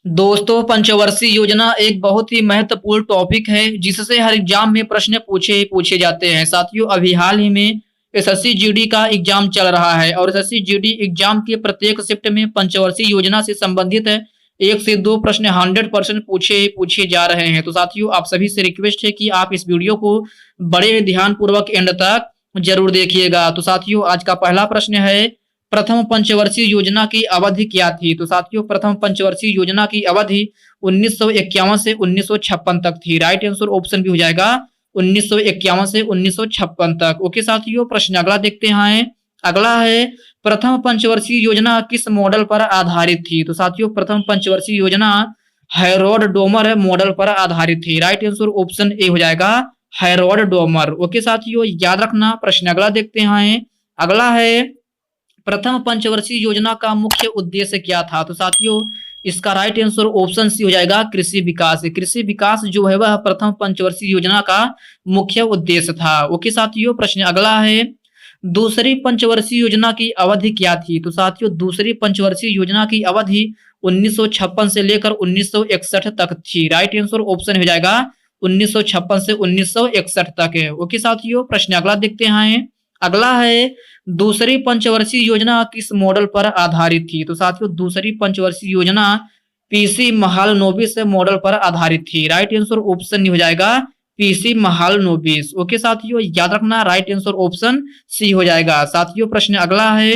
दोस्तों, पंचवर्षीय योजना एक बहुत ही महत्वपूर्ण टॉपिक है जिससे हर एग्जाम में प्रश्न पूछे ही पूछे जाते हैं। साथियों, अभी हाल ही में एसएससी जीडी का एग्जाम चल रहा है और एसएससी जीडी एग्जाम के प्रत्येक शिफ्ट में पंचवर्षीय योजना से संबंधित है एक से दो प्रश्न 100% पूछे ही पूछे जा रहे हैं। तो साथियों, आप सभी से रिक्वेस्ट है कि आप इस वीडियो को बड़े ध्यान पूर्वक एंड तक जरूर देखिएगा। तो साथियों, आज का पहला प्रश्न है, प्रथम पंचवर्षीय योजना की अवधि क्या थी? तो साथियों, प्रथम पंचवर्षीय योजना की अवधि 1951 से 1956 तक थी। राइट आंसर ऑप्शन भी हो जाएगा 1951 से 1956 तक। ओके साथियों, प्रश्न अगला देखते हैं। अगला है, प्रथम पंचवर्षीय योजना किस मॉडल पर आधारित थी? तो साथियों, प्रथम पंचवर्षीय योजना हैरोल्ड डोमर मॉडल पर आधारित थी। राइट आंसर ऑप्शन ए हो जाएगा हैरोल्ड डोमर। ओके साथियों, याद रखना। प्रश्न अगला देखते हैं। अगला है, प्रथम पंचवर्षीय योजना का मुख्य उद्देश्य क्या था? तो साथियों, इसका राइट आंसर ऑप्शन सी हो जाएगा कृषि विकास। कृषि विकास जो है वह प्रथम पंचवर्षीय योजना का मुख्य उद्देश्य था। ओके साथियों, प्रश्न अगला है, दूसरी पंचवर्षीय योजना की अवधि क्या थी? तो साथियों, दूसरी पंचवर्षीय योजना की अवधि 1956 से लेकर 1961 तक थी। राइट आंसर ऑप्शन हो जाएगा 1956 से 1961 तक है। ओके साथियों, प्रश्न अगला देखते हैं। अगला है, दूसरी पंचवर्षीय योजना किस मॉडल पर आधारित थी? तो साथियों, दूसरी पंचवर्षीय योजना पीसी महालनोबिस मॉडल पर आधारित थी। राइट आंसर ऑप्शन हो जाएगा पीसी महालनोबिस। ओके साथियों, याद रखना। राइट आंसर ऑप्शन सी हो जाएगा। साथियों, प्रश्न अगला है,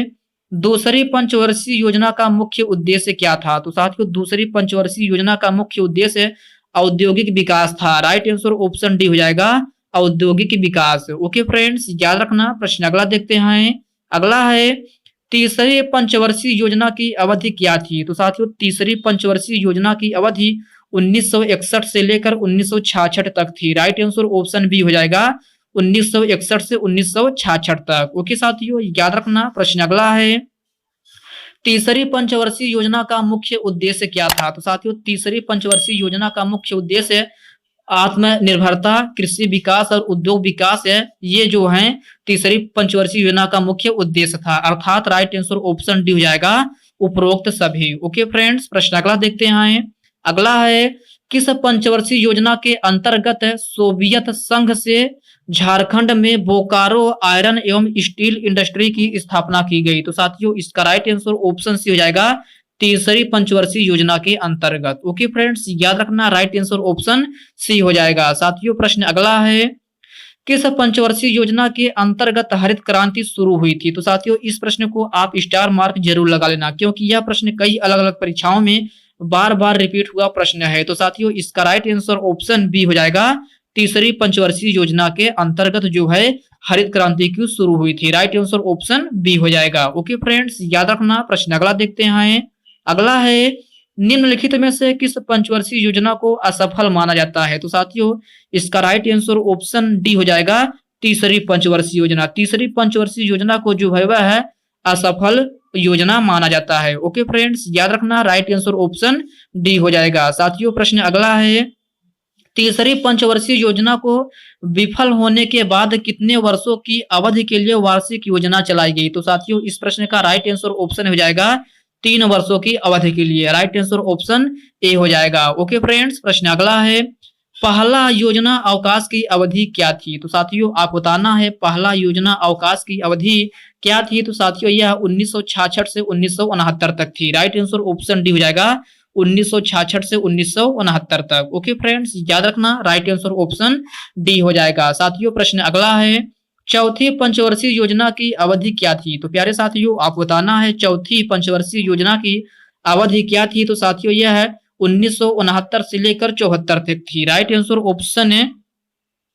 दूसरी पंचवर्षीय योजना का मुख्य उद्देश्य क्या था? तो साथियों, दूसरी पंचवर्षीय योजना का मुख्य उद्देश्य औद्योगिक विकास था। राइट आंसर ऑप्शन डी हो जाएगा औद्योगिक विकास। ओके फ्रेंड्स, याद रखना। प्रश्न अगला देखते हैं। अगला है, तीसरी पंचवर्षीय योजना की अवधि क्या थी? तो साथियों, तीसरी पंचवर्षीय योजना की अवधि 1961 से लेकर 1966 तक थी। राइट आंसर ऑप्शन बी हो जाएगा 1961 से 1966 तक। ओके साथियों, याद रखना। प्रश्न अगला है, तीसरी पंचवर्षीय योजना का मुख्य उद्देश्य क्या था? तो साथियों, तीसरी पंचवर्षीय योजना का मुख्य उद्देश्य आत्मनिर्भरता, कृषि विकास और उद्योग विकास है। ये जो है तीसरी पंचवर्षीय योजना का मुख्य उद्देश्य था। अर्थात राइट आंसर ऑप्शन डी हो जाएगा उपरोक्त सभी। ओके फ्रेंड्स, प्रश्न अगला देखते हैं। अगला है, किस पंचवर्षीय योजना के अंतर्गत सोवियत संघ से झारखंड में बोकारो आयरन एवं स्टील इंडस्ट्री की स्थापना की गई? तो साथियों, इसका राइट आंसर ऑप्शन सी हो जाएगा तीसरी पंचवर्षीय योजना के अंतर्गत। ओके फ्रेंड्स, याद रखना। राइट आंसर ऑप्शन सी हो जाएगा। साथियों, प्रश्न अगला है, किस पंचवर्षीय योजना के अंतर्गत हरित क्रांति शुरू हुई थी? तो साथियों, इस प्रश्न को आप स्टार मार्क जरूर लगा लेना क्योंकि यह प्रश्न कई अलग अलग परीक्षाओं में बार बार रिपीट हुआ प्रश्न है। तो साथियों, इसका राइट आंसर ऑप्शन बी हो जाएगा तीसरी पंचवर्षीय योजना के अंतर्गत जो है हरित क्रांति की शुरू हुई थी। राइट आंसर ऑप्शन बी हो जाएगा। ओके फ्रेंड्स, याद रखना। प्रश्न अगला देखते हैं। अगला है, निम्नलिखित में से किस पंचवर्षीय योजना को असफल माना जाता है? तो साथियों, इसका राइट आंसर ऑप्शन डी हो जाएगा तीसरी पंचवर्षीय योजना। तीसरी पंचवर्षीय योजना को जो है वह है असफल योजना माना जाता है। ओके फ्रेंड्स, याद रखना। राइट आंसर ऑप्शन डी हो जाएगा। साथियों, प्रश्न अगला है, तीसरी पंचवर्षीय योजना को विफल होने के बाद कितने वर्षों की अवधि के लिए वार्षिक योजना चलाई गई? तो साथियों, इस प्रश्न का राइट आंसर ऑप्शन हो जाएगा 3 वर्षों की अवधि के लिए। राइट आंसर ऑप्शन ए हो जाएगा। ओके फ्रेंड्स, प्रश्न अगला है, पहला योजना अवकाश की अवधि क्या थी? तो साथियों, आप बताना है पहला योजना अवकाश की अवधि क्या थी? तो साथियों, यह 1966 से 1969 तक थी। राइट आंसर ऑप्शन डी हो जाएगा 1966 से 1969 तक। ओके फ्रेंड्स, याद रखना। राइट आंसर ऑप्शन डी हो जाएगा। साथियों, प्रश्न अगला है, चौथी पंचवर्षीय योजना की अवधि क्या थी? तो प्यारे साथियों, आप बताना है चौथी पंचवर्षीय योजना की अवधि क्या थी? तो साथियों, यह है 1969 से लेकर 74 तक थी। राइट आंसर ऑप्शन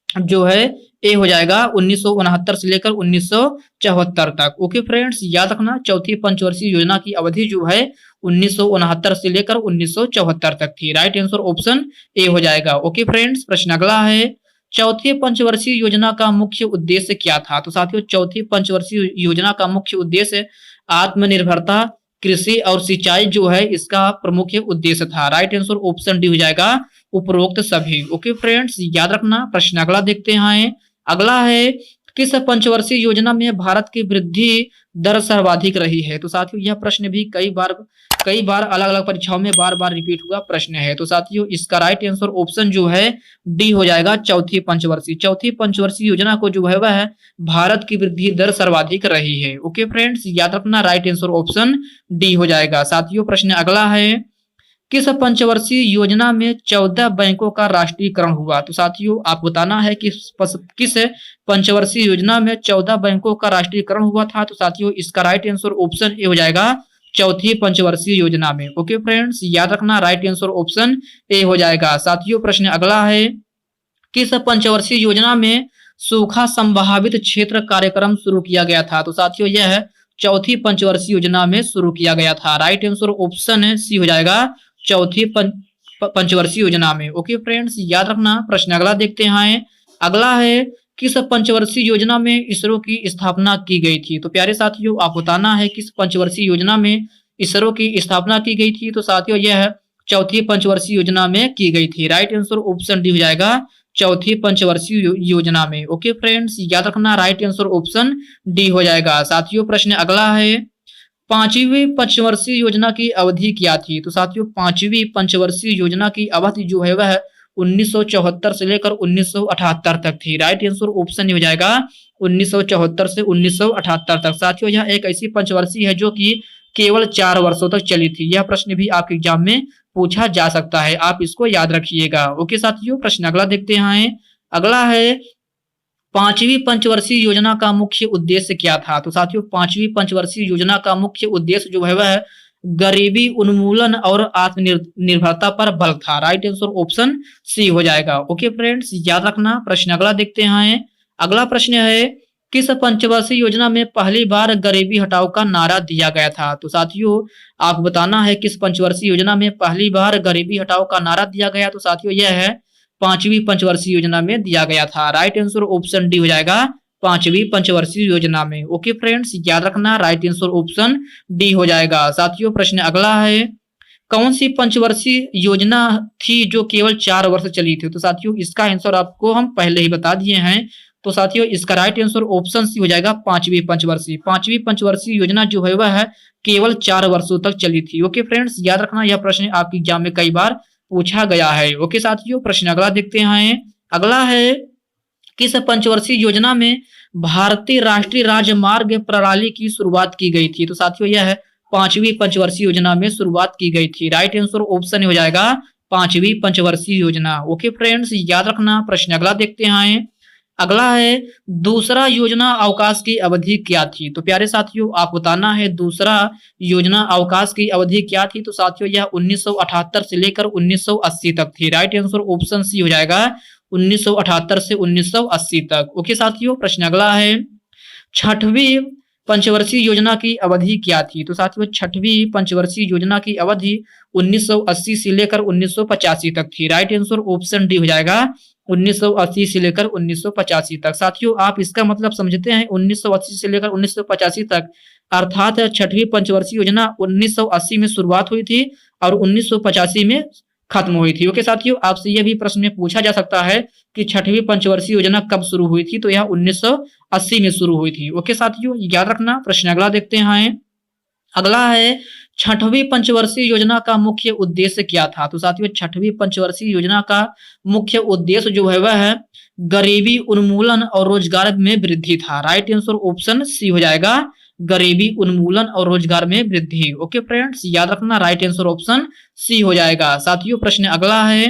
जो है ए हो जाएगा 1969 से लेकर 1974 तक। ओके फ्रेंड्स, याद रखना। चौथी पंचवर्षीय योजना की अवधि जो है 1969 से लेकर 1974 तक थी। राइट आंसर ऑप्शन ए हो जाएगा। ओके फ्रेंड्स, प्रश्न अगला है, चौथी पंचवर्षीय योजना का मुख्य उद्देश्य क्या था? तो साथियों, चौथी पंचवर्षीय योजना का मुख्य उद्देश्य आत्मनिर्भरता, कृषि और सिंचाई जो है इसका प्रमुख उद्देश्य था। राइट आंसर ऑप्शन डी हो जाएगा उपरोक्त सभी। ओके फ्रेंड्स, याद रखना। प्रश्न अगला देखते हैं। अगला है, किस पंचवर्षीय योजना में भारत की वृद्धि दर सर्वाधिक रही है? तो साथियों, यह प्रश्न भी कई बार कई बार अलग अलग परीक्षाओं में बार बार रिपीट हुआ प्रश्न है। तो साथियों इसका राइट आंसर ऑप्शन जो है डी हो जाएगा, चौथी पंचवर्षीय। चौथी पंचवर्षीय योजना को जो है वह भारत की वृद्धि दर सर्वाधिक रही है। ओके फ्रेंड्स, याद रखना राइट आंसर ऑप्शन डी हो जाएगा। साथियों प्रश्न अगला है, किस पंचवर्षीय योजना में 14 बैंकों का राष्ट्रीयकरण हुआ? तो साथियों आप बताना है कि किस पंचवर्षीय योजना में 14 बैंकों का राष्ट्रीयकरण हुआ था। तो साथियों इसका राइट आंसर ऑप्शन ए हो जाएगा, चौथी पंचवर्षीय योजना में। ओके फ्रेंड्स, याद रखना राइट आंसर ऑप्शन ए हो जाएगा। साथियों प्रश्न अगला है, किस पंचवर्षीय योजना में सूखा संभावित क्षेत्र कार्यक्रम शुरू किया गया था? तो साथियों यह चौथी पंचवर्षीय योजना में शुरू किया गया था। राइट आंसर ऑप्शन सी हो जाएगा, चौथी पंचवर्षीय योजना में। ओके फ्रेंड्स, याद रखना। प्रश्न अगला देखते हैं। अगला है, किस पंचवर्षीय योजना में इसरो की स्थापना की गई थी? तो प्यारे साथियों आप बताना है किस पंचवर्षीय योजना में इसरो की स्थापना की गई थी। तो साथियों यह चौथी पंचवर्षीय योजना में की गई थी। राइट आंसर ऑप्शन डी हो जाएगा, चौथी पंचवर्षीय योजना में। ओके फ्रेंड्स, याद रखना राइट आंसर ऑप्शन डी हो जाएगा। साथियों प्रश्न अगला है, पांचवी पंचवर्षीय योजना की अवधि क्या थी? तो साथियों पांचवी पंचवर्षीय योजना की अवधि जो है वह 1974 से लेकर 1978 तक थी। राइट आंसर ऑप्शन हो जाएगा 1974 से 1978 तक। साथियों यह एक ऐसी पंचवर्षीय है जो कि केवल 4 वर्षों तक चली थी। यह प्रश्न भी आपके एग्जाम में पूछा जा सकता है, आप इसको याद रखिएगा। ओके साथियों, प्रश्न अगला देखते हैं। अगला है, पांचवी पंचवर्षीय योजना का मुख्य उद्देश्य क्या था? तो साथियों पांचवी पंचवर्षीय योजना का मुख्य उद्देश्य जो है वह गरीबी उन्मूलन और आत्मनिर्भरता पर बल था। राइट आंसर ऑप्शन सी हो जाएगा। ओके फ्रेंड्स, याद रखना। प्रश्न अगला देखते हैं। अगला प्रश्न है, किस पंचवर्षीय योजना में पहली बार गरीबी हटाओ का नारा दिया गया था? तो साथियों आप बताना है किस पंचवर्षीय योजना में पहली बार गरीबी हटाओ का नारा दिया गया। तो साथियों यह है पांचवी पंचवर्षीय योजना में दिया गया था। राइट आंसर ऑप्शन डी हो जाएगा, पांचवी पंचवर्षीय योजना में। ओके फ्रेंड्स, याद रखना राइट आंसर ऑप्शन डी हो जाएगा। साथियों प्रश्न अगला है, कौन सी पंचवर्षीय योजना थी जो केवल 4 वर्ष चली थी? तो साथियों इसका आंसर आपको हम पहले ही बता दिए हैं। तो साथियों इसका राइट आंसर ऑप्शन सी हो जाएगा, पांचवी पंचवर्षीय। पांचवी पंचवर्षीय योजना जो है वह केवल 4 वर्षों तक चली थी। ओके फ्रेंड्स, याद रखना यह प्रश्न आपके एग्जाम में कई बार पूछा गया है। ओके साथियों, प्रश्न अगला देखते हैं। अगला है, किस पंचवर्षीय योजना में भारतीय राष्ट्रीय राजमार्ग प्रणाली की शुरुआत की गई थी? तो साथियों यह पांचवी पंचवर्षीय योजना में शुरुआत की गई थी। राइट आंसर ऑप्शन हो जाएगा, पांचवी पंचवर्षीय योजना। ओके फ्रेंड्स, याद रखना। प्रश्न अगला देखते हैं। अगला है, दूसरा योजना अवकाश की अवधि क्या थी? तो प्यारे साथियों आप बताना है दूसरा योजना अवकाश की अवधि क्या थी। तो साथियों यह 1978 से लेकर 1980 तक थी। राइट आंसर ऑप्शन सी हो जाएगा, 1978 से 1980 तक। ओके साथियों, प्रश्न अगला है, छठवीं पंचवर्षीय योजना की अवधि क्या थी? तो साथियों छठवीं पंचवर्षीय योजना की अवधि 1980 से लेकर 1985 तक थी। राइट आंसर ऑप्शन डी हो जाएगा, 1980 से लेकर 1985 तक। साथियों आप इसका मतलब समझते हैं, 1980 से लेकर 1985 तक अर्थात छठवीं पंचवर्षीय योजना 1980 में शुरुआत हुई थी और 1985 में खत्म हुई थी। ओके साथियों, आपसे यह भी प्रश्न में पूछा जा सकता है कि छठवीं पंचवर्षीय योजना कब शुरू हुई थी? तो यह 1980 में शुरू हुई थी। ओके साथियों, याद रखना। प्रश्न अगला देखते हैं। अगला है, छठवीं पंचवर्षीय योजना का मुख्य उद्देश्य क्या था? तो साथियों छठवीं पंचवर्षीय योजना का मुख्य उद्देश्य जो है वह है गरीबी उन्मूलन और रोजगार में वृद्धि था। राइट आंसर ऑप्शन सी हो जाएगा, गरीबी उन्मूलन और रोजगार में वृद्धि। ओके फ्रेंड्स, याद रखना राइट आंसर ऑप्शन सी हो जाएगा। साथियों प्रश्न अगला है,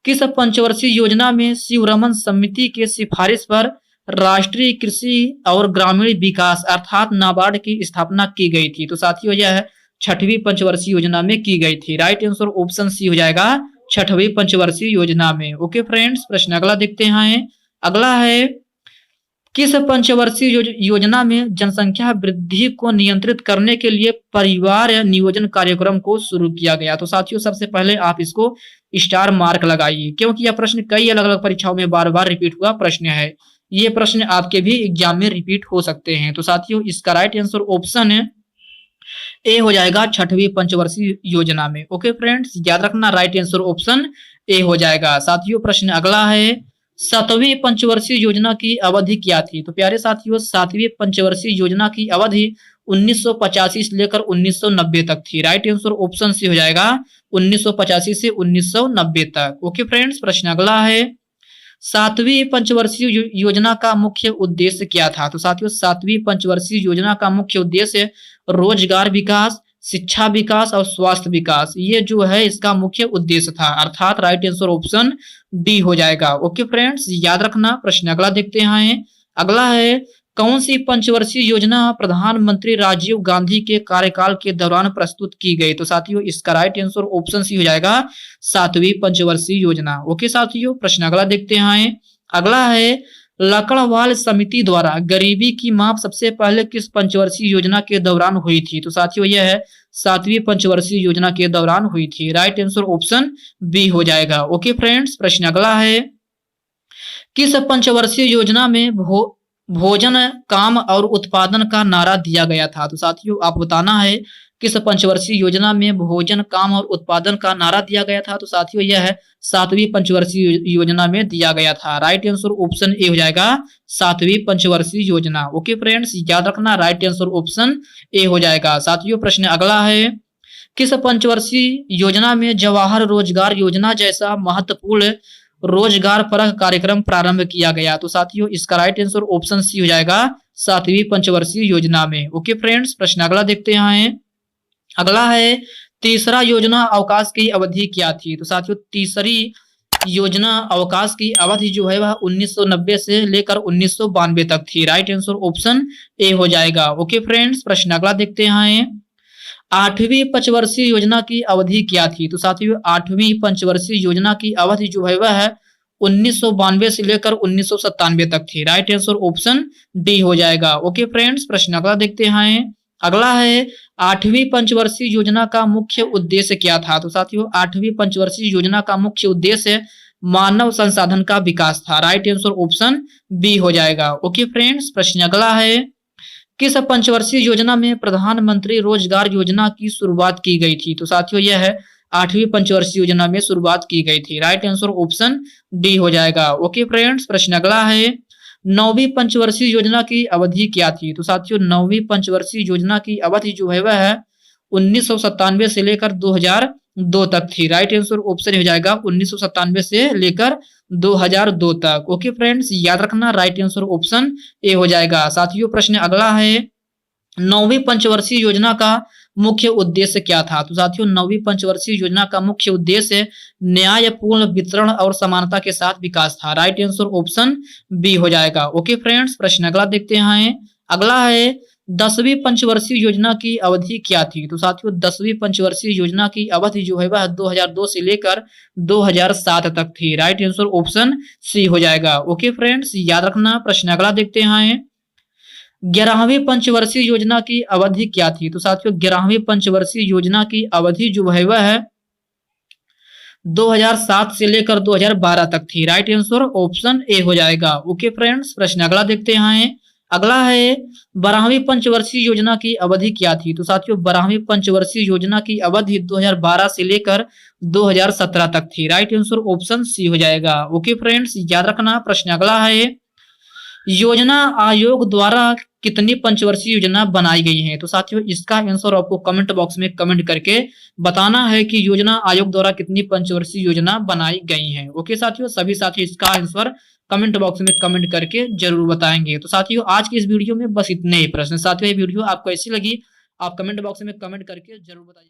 किस पंचवर्षीय योजना में शिवरमन समिति के सिफारिश पर राष्ट्रीय कृषि और ग्रामीण विकास अर्थात नाबार्ड की स्थापना की गई थी? तो साथियों यह छठवीं पंचवर्षीय योजना में की गई थी। राइट आंसर ऑप्शन सी हो जाएगा, छठवीं पंचवर्षीय योजना में। ओके फ्रेंड्स, प्रश्न अगला देखते हैं। अगला है, किस पंचवर्षीय योजना में जनसंख्या वृद्धि को नियंत्रित करने के लिए परिवार नियोजन कार्यक्रम को शुरू किया गया? तो साथियों सबसे पहले आप इसको स्टार मार्क लगाइए, क्योंकि यह प्रश्न कई अलग अलग परीक्षाओं में बार बार रिपीट हुआ प्रश्न है। ये प्रश्न आपके भी एग्जाम में रिपीट हो सकते हैं। तो साथियों इसका राइट आंसर ऑप्शन ए हो जाएगा, छठवीं पंचवर्षीय योजना में। ओके फ्रेंड्स, याद रखना राइट आंसर ऑप्शन ए हो जाएगा। साथियों प्रश्न अगला है, सातवीं पंचवर्षीय योजना की अवधि क्या थी? तो प्यारे साथियों सातवीं पंचवर्षीय योजना की अवधि 1985 से लेकर 1990 तक थी। राइट आंसर ऑप्शन सी हो जाएगा 1985 से 1990 तक। ओके फ्रेंड्स, प्रश्न अगला है, सातवीं पंचवर्षीय योजना का मुख्य उद्देश्य क्या था? तो साथियों, सातवीं पंचवर्षीय योजना का मुख्य उद्देश्य रोजगार विकास, शिक्षा विकास और स्वास्थ्य विकास, ये जो है इसका मुख्य उद्देश्य था, अर्थात राइट आंसर ऑप्शन डी हो जाएगा। ओके फ्रेंड्स, याद रखना। प्रश्न अगला देखते हैं। अगला है, कौन सी पंचवर्षीय योजना प्रधानमंत्री राजीव गांधी के कार्यकाल के दौरान प्रस्तुत की गई? तो साथियों, इसका राइट आंसर ऑप्शन सी हो जाएगा सातवीं पंचवर्षीय योजना। ओके साथियों, प्रश्न अगला देखते हैं। अगला है, लकड़वाल समिति द्वारा गरीबी की माप सबसे पहले किस पंचवर्षीय योजना के दौरान हुई थी? तो साथियों, यह है सातवीं पंचवर्षीय योजना के दौरान हुई थी। राइट आंसर ऑप्शन बी हो जाएगा। ओके फ्रेंड्स, प्रश्न अगला है, किस पंचवर्षीय योजना में भोजन, काम और उत्पादन का नारा दिया गया था? तो साथियों, आप बताना है किस पंचवर्षीय योजना में भोजन, काम और उत्पादन का नारा दिया गया था? तो साथियों, यह है सातवीं पंचवर्षीय योजना में दिया गया था। राइट आंसर ऑप्शन ए हो जाएगा सातवीं पंचवर्षीय योजना। ओके फ्रेंड्स, याद रखना, राइट आंसर ऑप्शन ए हो जाएगा। साथियों, प्रश्न अगला है, किस पंचवर्षीय योजना में जवाहर रोजगार योजना जैसा महत्वपूर्ण रोजगार परक कार्यक्रम प्रारंभ किया गया? तो साथियों, इसका राइट आंसर ऑप्शन सी हो जाएगा सातवीं पंचवर्षीय योजना में। ओके फ्रेंड्स, प्रश्न अगला देखते हैं। अगला है, तीसरा योजना अवकाश की अवधि क्या थी? तो साथियों, तीसरी योजना अवकाश की अवधि जो है वह 1990 से लेकर 1992 तक थी। राइट आंसर ऑप्शन ए हो जाएगा। ओके फ्रेंड्स, प्रश्न अगला देखते हैं। आठवीं पंचवर्षीय योजना की अवधि क्या थी? तो साथियों, आठवीं पंचवर्षीय योजना की अवधि जो है वह 1992 से लेकर 1997 तक थी। राइट आंसर ऑप्शन डी हो जाएगा। ओके फ्रेंड्स, प्रश्न अगला देखते हैं। अगला है, आठवीं पंचवर्षीय योजना का मुख्य उद्देश्य क्या था? तो साथियों, आठवीं पंचवर्षीय योजना का मुख्य उद्देश्य मानव संसाधन का विकास था। राइट आंसर ऑप्शन बी हो जाएगा। ओके फ्रेंड्स, प्रश्न अगला है, किस पंचवर्षीय योजना में प्रधानमंत्री रोजगार योजना की शुरुआत की गई थी? तो साथियों, यह है आठवीं पंचवर्षीय योजना में शुरुआत की गई थी। राइट आंसर ऑप्शन डी हो जाएगा। ओके फ्रेंड्स, प्रश्न अगला है, नौवीं पंचवर्षीय योजना की अवधि क्या थी? तो साथियों, नौवीं पंचवर्षीय योजना की अवधि जो है वह 1997 से लेकर 2002 तक थी। राइट आंसर ऑप्शन हो जाएगा 1997 से लेकर 2002 तक। ओके फ्रेंड्स, याद रखना, राइट आंसर ऑप्शन ए हो जाएगा। साथियों, प्रश्न अगला है, नौवीं पंचवर्षीय योजना का मुख्य उद्देश्य क्या था? तो साथियों, नौवीं पंचवर्षीय योजना का मुख्य उद्देश्य न्यायपूर्ण वितरण और समानता के साथ विकास था। राइट आंसर ऑप्शन बी हो जाएगा। ओके फ्रेंड्स, प्रश्न अगला देखते हैं। अगला है, 10वीं पंचवर्षीय योजना की अवधि क्या थी? तो साथियों, 10वीं पंचवर्षीय योजना की अवधि जो है वह 2002 से लेकर 2007 तक थी। राइट आंसर ऑप्शन सी हो जाएगा। ओके फ्रेंड्स, याद रखना। प्रश्न अगला देखते हैं। 11वीं पंचवर्षीय योजना की अवधि क्या थी? तो साथियों, 11वीं पंचवर्षीय योजना की अवधि जो है वह 2007 से लेकर 2012 तक थी। राइट आंसर ऑप्शन ए हो जाएगा। ओके फ्रेंड्स, प्रश्न अगला देखते हैं। अगला है, 12वीं पंचवर्षीय योजना की अवधि क्या थी? तो साथियों, 12वीं पंचवर्षीय योजना की अवधि 2012 से लेकर 2017 तक थी। राइट आंसर ऑप्शन सी हो जाएगा। ओके फ्रेंड्स, याद रखना। प्रश्न अगला है, योजना आयोग द्वारा कितनी पंचवर्षीय योजना बनाई गई है? तो साथियों, इसका आंसर आपको कमेंट बॉक्स में कमेंट करके बताना है कि योजना आयोग द्वारा कितनी पंचवर्षीय योजना बनाई गई है। ओके साथियों, सभी साथी इसका आंसर कमेंट बॉक्स में कमेंट करके जरूर बताएंगे। तो साथियों, आज की इस वीडियो में बस इतने ही प्रश्न। साथियों, ये वीडियो आपको कैसी लगी आप कमेंट बॉक्स में कमेंट करके जरूर बताइए।